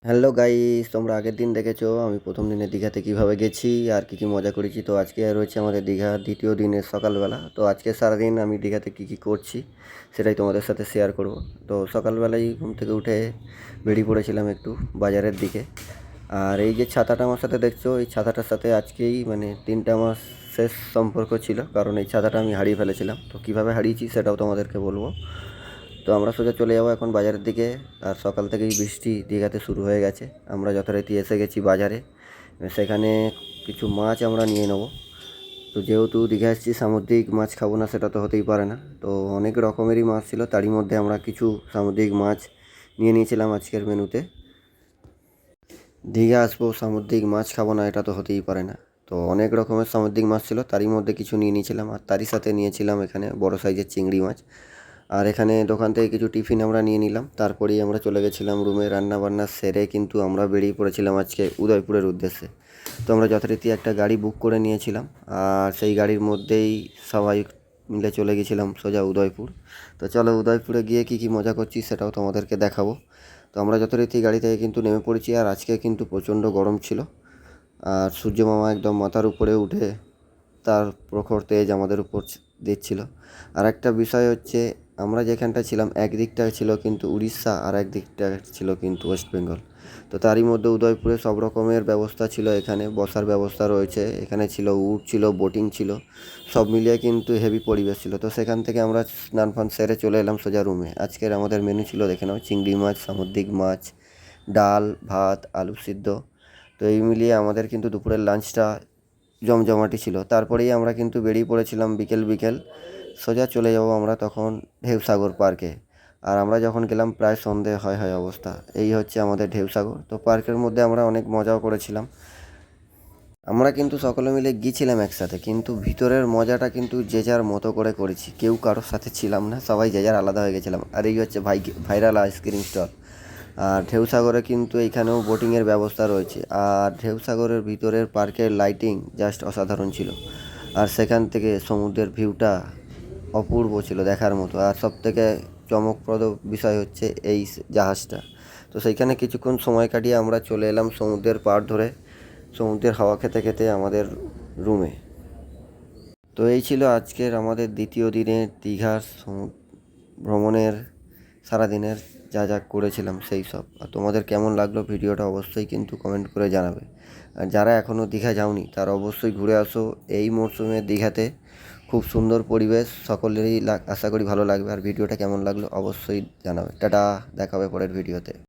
Hello guys, তোমরা আগের দিন দেখেছো আমি প্রথম দিনে দীঘাতে কিভাবে গেছি আর কী মজা করেছি। তো আজকে রয়েছে আমাদের দীঘার দ্বিতীয় দিনের সকালবেলা। তো আজকে সারাদিন আমি দীঘাতে কী করছি সেটাই তোমাদের সাথে শেয়ার করব। তো সকালবেলায় ঘুম থেকে উঠে বেরিয়ে পড়েছিলাম একটু বাজারের দিকে। আর এই যে ছাতাটা আমার সাথে দেখছো, এই ছাতাটার সাথে আজকেই 3টে মাস শেষ সম্পর্ক ছিল, কারণ এই ছাতাটা আমি হারিয়ে ফেলেছিলাম। তো কীভাবে হারিয়েছি সেটাও তোমাদেরকে বলবো। তো আমরা সোজা চলে যাবো এখন বাজারের দিকে। আর সকাল থেকেই বৃষ্টি দীঘাতে শুরু হয়ে গেছে। আমরা যথারীতি এসে গেছি বাজারে। সেখানে কিছু মাছ আমরা নিয়ে নেব। তো যেহেতু দীঘা এসেছি, সামুদ্রিক মাছ খাবো না সেটা তো হতেই পারে না। তো অনেক রকমেরই মাছ ছিল, তারই মধ্যে আমরা কিছু সামুদ্রিক মাছ নিয়ে নিয়েছিলাম আজকের মেনুতে। দীঘা আসবো, সামুদ্রিক মাছ খাবো না এটা তো হতেই পারে না। তো অনেক রকমের সামুদ্রিক মাছ ছিল, তারই মধ্যে কিছু নিয়ে নিয়েছিলাম। আর তারই সাথে নিয়েছিলাম এখানে বড় সাইজের চিংড়ি মাছ। আর এখানে দোকান থেকে কিছু টিফিন আমরা নিয়ে নিলাম। তারপরেই আমরা চলে গেছিলাম রুমে। রান্না বান্না সেরে কিন্তু আমরা বেরিয়ে পড়েছিলাম আজকে উদয়পুরের উদ্দেশ্যে। তো আমরা যথারীতি একটা গাড়ি বুক করে নিয়েছিলাম, আর সেই গাড়ির মধ্যেই সবাই মিলে চলে গেছিলাম সোজা উদয়পুর। তো চলো উদয়পুরে গিয়ে কী মজা করছি সেটাও তোমাদেরকে দেখাবো। তো আমরা যথারীতি গাড়ি থেকে কিন্তু নেমে পড়েছি। আর আজকে কিন্তু প্রচণ্ড গরম ছিল, আর সূর্য মামা একদম মাথার উপরে উঠে তার প্রখর তেজ আমাদের উপর দিচ্ছিল। আর একটা বিষয় হচ্ছে, আমরা যেখানটা ছিলাম একদিকটা ছিল কিন্তু উড়িষ্যা, আর একদিকটা ছিল কিন্তু ওয়েস্ট বেঙ্গল। তো তারই মধ্যে উদয়পুরে সব রকমের ব্যবস্থা ছিল। এখানে বসার ব্যবস্থা রয়েছে, এখানে ছিল উট ছিল, বোটিং ছিল, সব মিলিয়ে কিন্তু হেভি পরিবেশ ছিল। তো সেখান থেকে আমরা স্নান ফান সেরে চলে এলাম সোজা রুমে। আজকের আমাদের মেনু ছিল দেখে নাও, চিংড়ি মাছ, সামুদ্রিক মাছ, ডাল, ভাত, আলু সিদ্ধ। তো এই মিলিয়ে আমাদের কিন্তু দুপুরের লাঞ্চটা জমজমাটি ছিল। তারপরেই আমরা কিন্তু বেরিয়ে পড়েছিলাম বিকেল বিকেল। সোজা চলে যাব আমরা তখন ঢেউসাগর পার্কে। আর আমরা যখন গেলাম প্রায় সন্ধে হয় অবস্থা। এই হচ্ছে আমাদের ঢেউসাগর। তো পার্কের মধ্যে আমরা অনেক মজাও করেছিলাম। আমরা কিন্তু সকলে মিলে গিয়েছিলাম একসাথে, কিন্তু ভিতরের মজাটা কিন্তু যে যার মতো করে করেছি, কেউ কারোর সাথে ছিলাম না, সবাই যে যার আলাদা হয়ে গেছিলাম। আর এই হচ্ছে ভাইরাল আইসক্রিম স্টল। আর ঢেউসাগরে কিন্তু এইখানেও বোটিংয়ের ব্যবস্থা রয়েছে। আর ঢেউসাগরের ভিতরের পার্কের লাইটিং জাস্ট অসাধারণ ছিল। আর সেখান থেকে সমুদ্রের ভিউটা অপূর্ব ছিল, দেখার মতো। আর সবথেকে চমকপ্রদ বিষয় হচ্ছে এই জাহাজটা। তো সেইখানে কিছুক্ষণ সময় কাটিয়ে আমরা চলে এলাম সমুদ্রের পাড় ধরে, সমুদ্রের হাওয়া খেতে খেতে আমাদের রুমে। তো এই ছিল আজকের আমাদের দ্বিতীয় দিনের দীঘার ভ্রমণের সারাদিনের যা করেছিলাম সেই সব। আর তোমাদের কেমন লাগলো ভিডিওটা অবশ্যই কিন্তু কমেন্ট করে জানাবে। আর যারা এখনও দীঘা যাওনি তারা অবশ্যই ঘুরে আসো এই মরশুমে দীঘাতে। খুব সুন্দর পরিবেশ, সকলেরই আশা করি ভালো লাগবে। আর ভিডিওটা কেমন লাগলো অবশ্যই জানাবে। টাটা, দেখা হবে পরের ভিডিওতে।